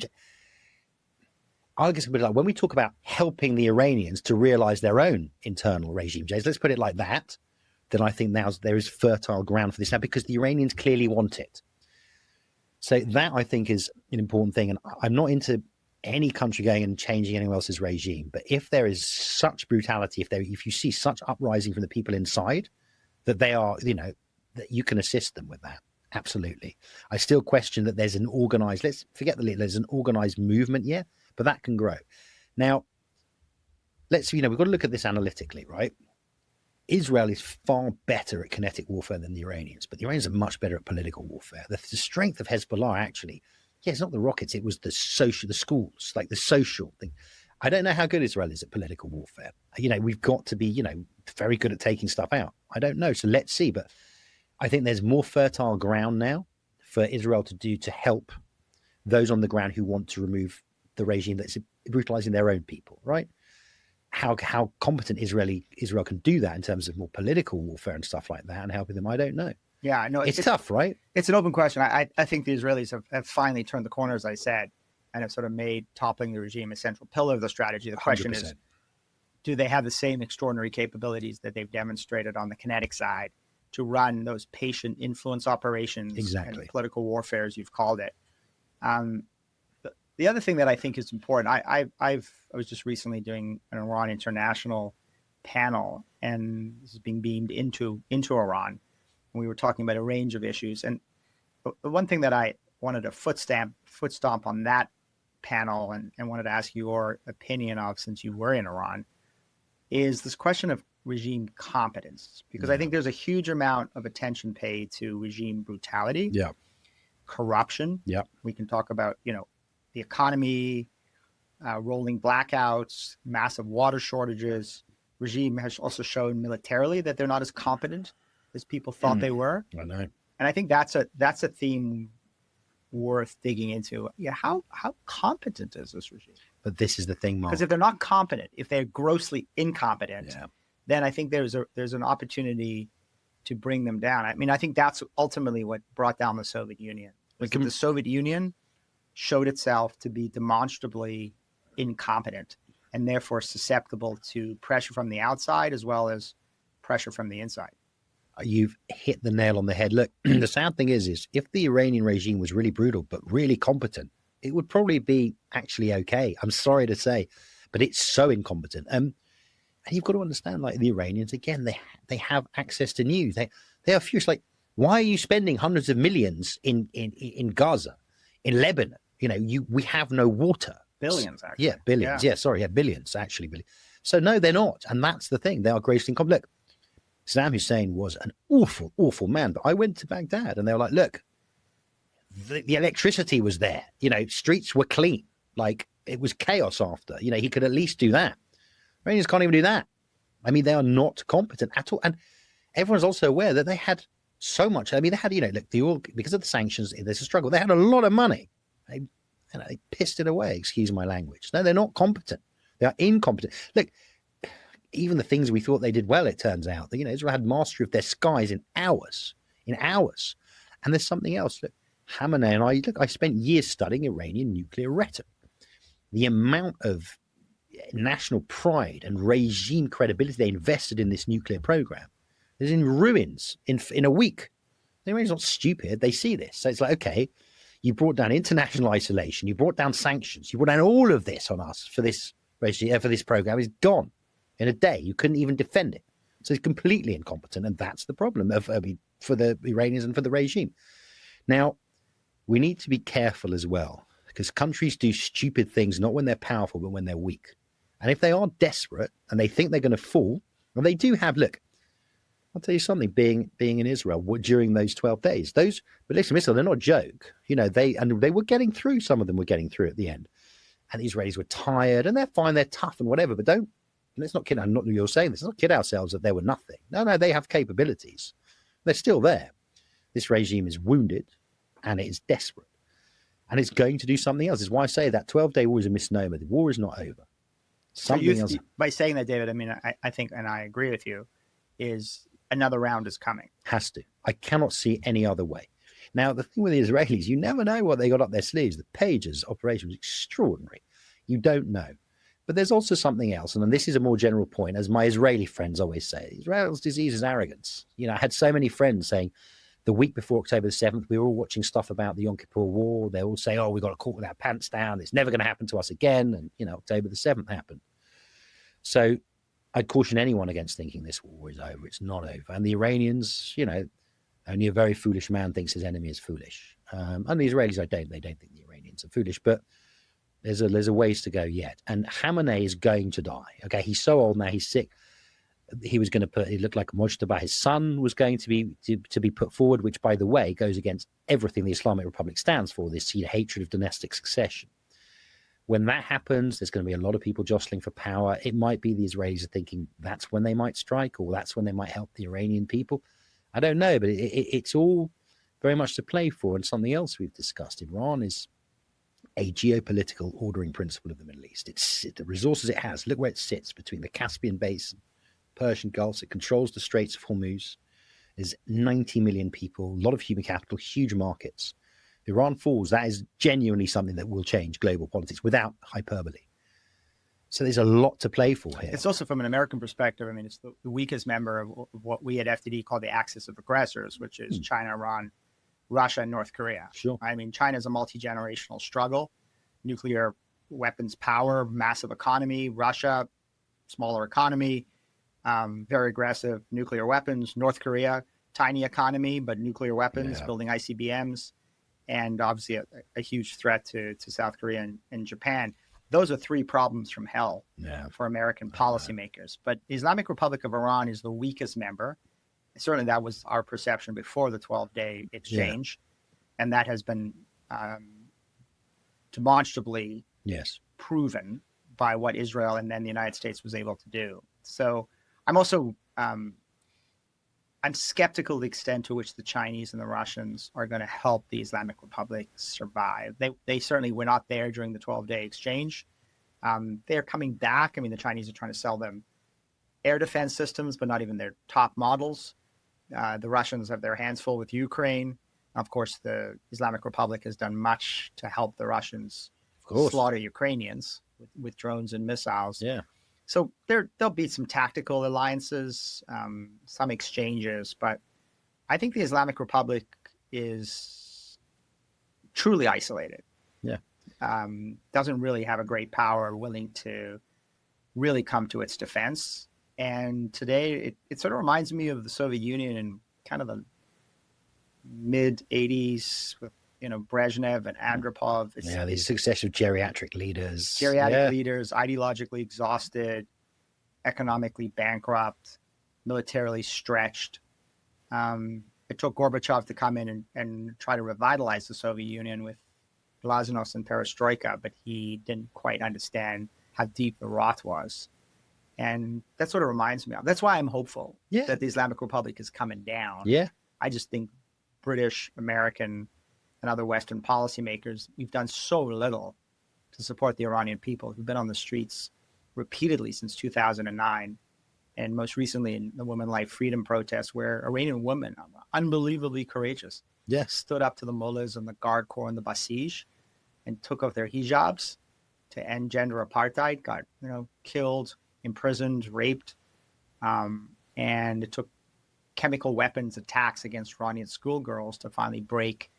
I guess a bit like when we talk about helping the Iranians to realize their own internal regime change, let's put it like that, then I think now there is fertile ground for this now because the Iranians clearly want it. So that I think is an important thing. And I'm not into any country going and changing anyone else's regime. But if there is such brutality, if you see such uprising from the people inside, that they are, that you can assist them with that. Absolutely. I still question that there's an organized, let's forget there's an organized movement, yeah, but that can grow. Now, we've got to look at this analytically, right? Israel is far better at kinetic warfare than the Iranians, but the Iranians are much better at political warfare. The strength of Hezbollah, actually, it's not the rockets, it was the schools, like the social thing. I don't know how good Israel is at political warfare. We've got to be, very good at taking stuff out. I don't know, so let's see. But I think there's more fertile ground now for Israel to help those on the ground who want to remove the regime that's brutalizing their own people, right? How competent Israel can do that in terms of more political warfare and stuff like that and helping them, I don't know. Yeah, I know. It's tough, right? It's an open question. I think the Israelis have finally turned the corner, as I said, and have sort of made toppling the regime a central pillar of the strategy. The question 100%. is, do they have the same extraordinary capabilities that they've demonstrated on the kinetic side to run those patient influence operations exactly. and political warfare, as you've called it? The other thing that I think is important, I was just recently doing an Iran International panel, and this is being beamed into Iran. And we were talking about a range of issues. And the one thing that I wanted to foot stomp on that panel and wanted to ask your opinion of, since you were in Iran, is this question of regime competence. Because I think there's a huge amount of attention paid to regime brutality, corruption. We can talk about, the economy, rolling blackouts, massive water shortages. Regime has also shown militarily that they're not as competent as people thought they were. I know. And I think that's a theme worth digging into. Yeah, how competent is this regime? But this is the thing, Mark. Because if they're not competent, if they're grossly incompetent, then I think there's an opportunity to bring them down. I mean, I think that's ultimately what brought down the Soviet Union. The Soviet Union showed itself to be demonstrably incompetent and therefore susceptible to pressure from the outside as well as pressure from the inside. You've hit the nail on the head. Look, the sad thing is if the Iranian regime was really brutal but really competent, it would probably be actually okay. I'm sorry to say, but it's so incompetent. And you've got to understand, like the Iranians, again, they have access to news. They are furious. Like, why are you spending hundreds of millions in Gaza, in Lebanon? We have no water. Billions, actually. Yeah, billions. Yeah, billions, actually. So no, they're not. And that's the thing. They are grossly incompetent. Look, Saddam Hussein was an awful, awful man. But I went to Baghdad and they were like, look, the electricity was there. Streets were clean. Like, it was chaos after. He could at least do that. Iranians can't even do that. I mean, they are not competent at all. And everyone's also aware that they had so much. I mean, they had, because of the sanctions, there's a struggle. They had a lot of money. They pissed it away, excuse my language. No, they're not competent. They are incompetent. Look, even the things we thought they did well, it turns out that, Israel had mastery of their skies in hours. And there's something else. Look, Khamenei and I spent years studying Iranian nuclear rhetoric. The amount of national pride and regime credibility they invested in this nuclear program is in ruins in a week. The Iranians are not stupid. They see this. So it's like, okay, you brought down international isolation. You brought down sanctions. You brought down all of this on us for this regime, for this program. It's gone in a day. You couldn't even defend it. So it's completely incompetent. And that's the problem for the Iranians and for the regime. Now, we need to be careful as well, because countries do stupid things, not when they're powerful, but when they're weak. And if they are desperate and they think they're going to fall, and they do have, look, I'll tell you something, being in Israel during those 12 days, but listen, they're not a joke. They were getting through, some of them were getting through at the end. and the Israelis were tired, and they're fine, they're tough and whatever, but don't, let's not kid, I'm not you're saying this, let's not kid ourselves that they were nothing. No, they have capabilities. They're still there. This regime is wounded, and it is desperate, and it's going to do something else. Is why I say that 12-day war is a misnomer. The war is not over. Something else. By saying that, David, I mean, I think, and I agree with you, is another round is coming. Has to. I cannot see any other way. Now, the thing with the Israelis, you never know what they got up their sleeves. The Pages operation was extraordinary. You don't know. But there's also something else, and this is a more general point, as my Israeli friends always say. Israel's disease is arrogance. You know, I had so many friends saying the week before October the 7th, we were all watching stuff about the Yom Kippur War. They all say, oh, we got caught with our pants down. It's never going to happen to us again. And, you know, October the 7th happened. So I'd caution anyone against thinking this war is over. It's not over. And the Iranians, you know, only a very foolish man thinks his enemy is foolish. And the Israelis, they don't think the Iranians are foolish, but there's a ways to go yet. And Khamenei is going to die. Okay, he's so old now, he's sick. He was going to he looked like Mojtaba, his son, was going to be put forward, which, by the way, goes against everything the Islamic Republic stands for, this hatred of dynastic succession. When that happens, there's going to be a lot of people jostling for power. It might be the Israelis are thinking that's when they might strike, or that's when they might help the Iranian people. I don't know, but it's all very much to play for. And something else we've discussed, Iran is a geopolitical ordering principle of the Middle East. It's the resources it has. Look where it sits between the Caspian Basin, Persian Gulf. It controls the Straits of Hormuz. There's 90 million people, a lot of human capital, huge markets. If Iran falls, that is genuinely something that will change global politics without hyperbole. So there's a lot to play for here. It's also, from an American perspective, I mean, it's the weakest member of what we at FDD call the axis of aggressors, which is China, Iran, Russia, and North Korea. Sure. I mean, China's a multi-generational struggle, nuclear weapons power, massive economy. Russia, smaller economy, very aggressive nuclear weapons. North Korea, tiny economy, but nuclear weapons, building ICBMs, and obviously a huge threat to South Korea and Japan. Those are three problems from hell for American policymakers. But the Islamic Republic of Iran is the weakest member. Certainly that was our perception before the 12-day exchange. And that has been demonstrably proven by what Israel and then the United States was able to do. So I'm also I'm skeptical of the extent to which the Chinese and the Russians are going to help the Islamic Republic survive. They certainly were not there during the 12-day exchange. They're coming back. I mean, the Chinese are trying to sell them air defense systems, but not even their top models. The Russians have their hands full with Ukraine. Of course, the Islamic Republic has done much to help the Russians slaughter Ukrainians with drones and missiles. Yeah. So there'll be some tactical alliances, some exchanges, but I think the Islamic Republic is truly isolated. Yeah. Doesn't really have a great power willing to really come to its defense. And today it sort of reminds me of the Soviet Union in kind of the mid-'80s with, Brezhnev and Andropov. These succession of geriatric leaders. Leaders, ideologically exhausted, economically bankrupt, militarily stretched. It took Gorbachev to come in and try to revitalize the Soviet Union with Glasnost and Perestroika, but he didn't quite understand how deep the rot was. And that sort of reminds me of. That's why I'm hopeful that the Islamic Republic is coming down. Yeah. I just think British, American, and other Western policymakers, we've done so little to support the Iranian people. We've been on the streets repeatedly since 2009, and most recently in the Women Life Freedom protests, where Iranian women, unbelievably courageous, stood up to the mullahs and the Guard Corps and the Basij and took off their hijabs to end gender apartheid, got killed, imprisoned, raped, and it took chemical weapons attacks against Iranian schoolgirls to finally break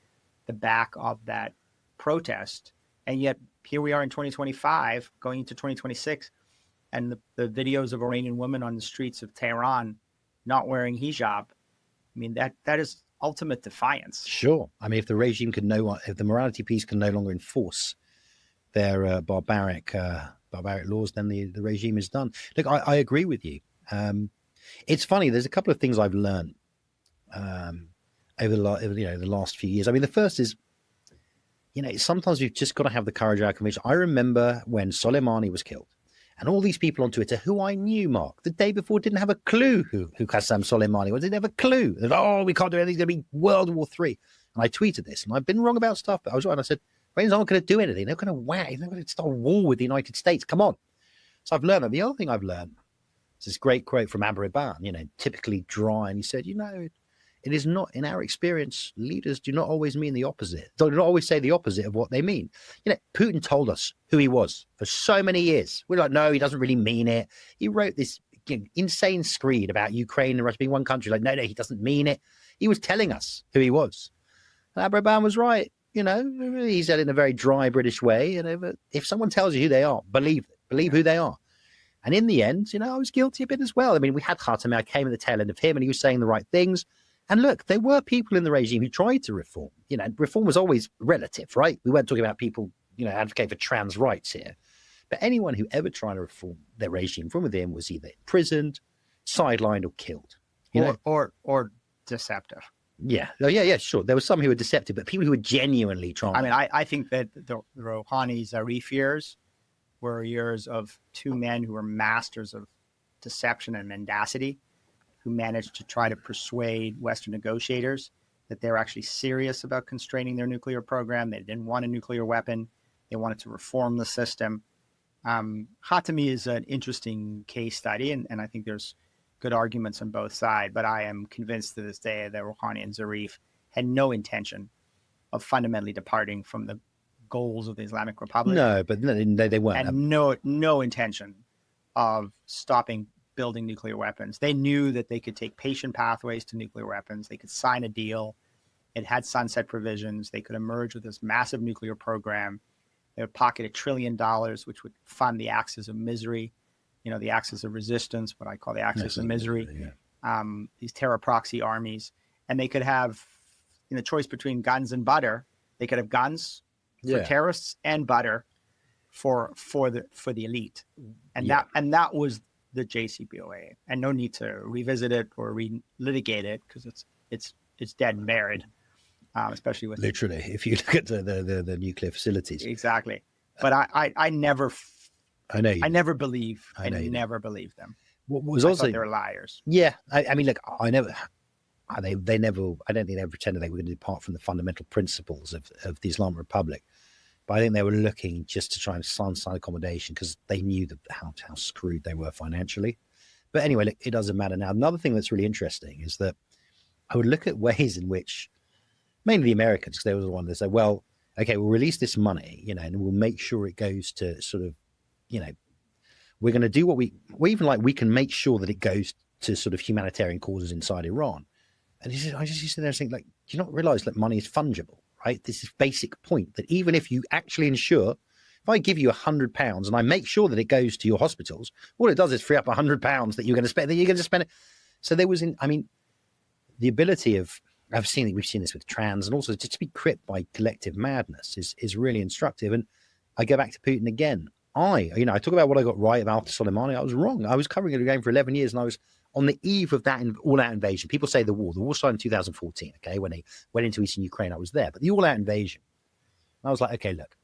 the back of that protest. And yet here we are in 2025 going into 2026, and the videos of Iranian women on the streets of Tehran not wearing hijab, I mean, that is ultimate defiance. Sure. I mean, if the regime if the morality piece can no longer enforce their barbaric laws, then the regime is done. Look, I agree with you. It's funny. There's a couple of things I've learned over the last few years. I mean, the first is, sometimes we've just got to have the courage of our conviction. I remember when Soleimani was killed, and all these people on Twitter who I knew, Mark, the day before didn't have a clue who Qasem Soleimani was. They didn't have a clue. They thought, we can't do anything. It's going to be World War III. And I tweeted this, and I've been wrong about stuff, but I was right. And I said, Iranians aren't going to do anything. They're going to whack. They're going to start a war with the United States. Come on. So I've learned that. The other thing I've learned is this great quote from Abu Iban, typically dry. And he said, it is not, in our experience, leaders do not always mean the opposite. Do not always say the opposite of what they mean. Putin told us who he was for so many years. We're like, no, he doesn't really mean it. He wrote this insane screed about Ukraine and Russia being one country. Like, no, he doesn't mean it. He was telling us who he was. And Abu Iban was right. He said it in a very dry British way. If someone tells you who they are, believe it. Believe who they are. And in the end, I was guilty a bit as well. I mean, we had Khatami. I came at the tail end of him, and he was saying the right things. And look, there were people in the regime who tried to reform. Reform was always relative, right? We weren't talking about people, advocate for trans rights here. But anyone who ever tried to reform their regime from within was either imprisoned, sidelined, or killed. Or deceptive. Yeah. Oh, yeah, sure. There were some who were deceptive, but people who were genuinely trying. I mean, I think that the Rouhani Zarif years were years of two men who were masters of deception and mendacity, who managed to try to persuade Western negotiators that they were actually serious about constraining their nuclear program. They didn't want a nuclear weapon. They wanted to reform the system. Khatami is an interesting case study, and I think there's good arguments on both sides, but I am convinced to this day that Rouhani and Zarif had no intention of fundamentally departing from the goals of the Islamic Republic. No, but they weren't. And no intention of stopping building nuclear weapons. They knew that they could take patient pathways to nuclear weapons. They could sign a deal. It had sunset provisions. They could emerge with this massive nuclear program. They would pocket $1 trillion, which would fund the axis of misery, the axis of resistance, what I call the axis of misery, these terror proxy armies. And they could have, choice between guns and butter. They could have guns for terrorists and butter for the elite. And that was the JCPOA, and no need to revisit it or relitigate it because it's dead and buried, especially with literally if you look at the nuclear facilities. Exactly. But I never believed them. What was also they were liars. Yeah, I mean, look, I don't think they ever pretended they were going to depart from the fundamental principles of the Islamic Republic. But I think they were looking just to try and sign accommodation because they knew how screwed they were financially. But anyway, look, it doesn't matter now. Another thing that's really interesting is that I would look at ways in which, mainly the Americans, because they were the one that said, well, okay, we'll release this money, and we'll make sure it goes to sort of, we're going to do what we can make sure that it goes to sort of humanitarian causes inside Iran. And I just used to there think, like, do you not realize that money is fungible? Right? This is basic point that even if you actually ensure, if I give you £100 and I make sure that it goes to your hospitals, all it does is free up £100 that you're going to spend. Then you're going to spend it. So there was, the ability of we've seen this with trans, and also just to be gripped by collective madness is really instructive. And I go back to Putin again. I talk about what I got right about Soleimani. I was wrong. I was covering it again for 11 years, and I was on the eve of that all-out invasion. People say the war started in 2014, okay, when they went into eastern Ukraine. I was there. But the all-out invasion, I was like, okay, look,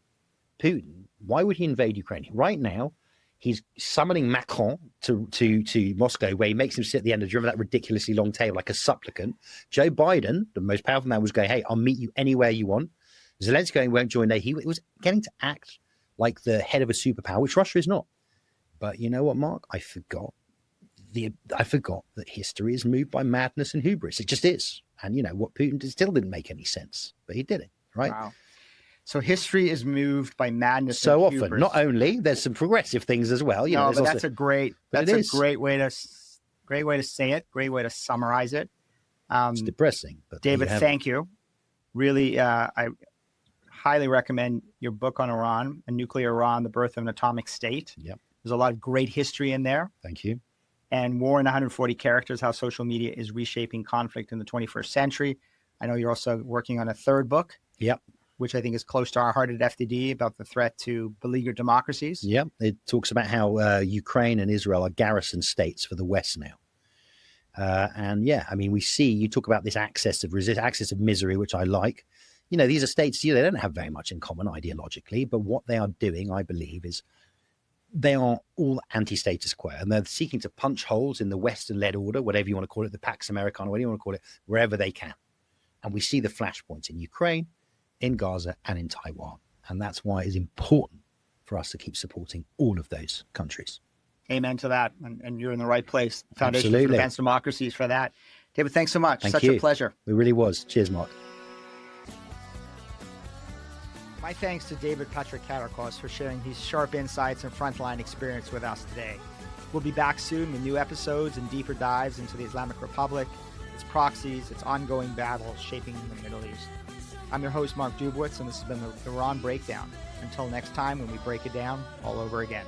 Putin, why would he invade Ukraine? Right now, he's summoning Macron to Moscow, where he makes him sit at the end of that ridiculously long table like a supplicant. Joe Biden, the most powerful man, was going, hey, I'll meet you anywhere you want. Zelensky won't join there. He was getting to act like the head of a superpower, which Russia is not. But you know what, Mark? I forgot that history is moved by madness and hubris. It just is. And what Putin did still didn't make any sense, but he did it, right? Wow. So history is moved by madness so and often. hubris. Not only, there's some progressive things as well. But that's a great way to say it, great way to summarize it. It's depressing. But David, thank you. Really, I highly recommend your book on Iran, A Nuclear Iran, The Birth of an Atomic State. Yep. There's a lot of great history in there. Thank you. And War in 140 Characters, How Social Media is Reshaping Conflict in the 21st Century. I know you're also working on a third book. Yep. Which I think is close to our heart at FDD, about the threat to beleaguered democracies. Yep. It talks about how Ukraine and Israel are garrison states for the West now. We see, you talk about this axis of misery, which I like. these are states, they don't have very much in common ideologically, but what they are doing, I believe, is they are all anti-status quo, and they're seeking to punch holes in the Western-led order, whatever you want to call it, the Pax Americana, whatever you want to call it, wherever they can. And we see the flashpoints in Ukraine, in Gaza, and in Taiwan. And that's why it's important for us to keep supporting all of those countries. Amen to that. And you're in the right place. Foundation Absolutely. for Advanced Democracies for that. David, thanks so much. Thank Such you. a pleasure. It really was. Cheers, Mark. My thanks to David Patrikarakos for sharing his sharp insights and frontline experience with us today. We'll be back soon with new episodes and deeper dives into the Islamic Republic, its proxies, its ongoing battles shaping the Middle East. I'm your host, Mark Dubowitz, and this has been the Iran Breakdown. Until next time, when we break it down all over again.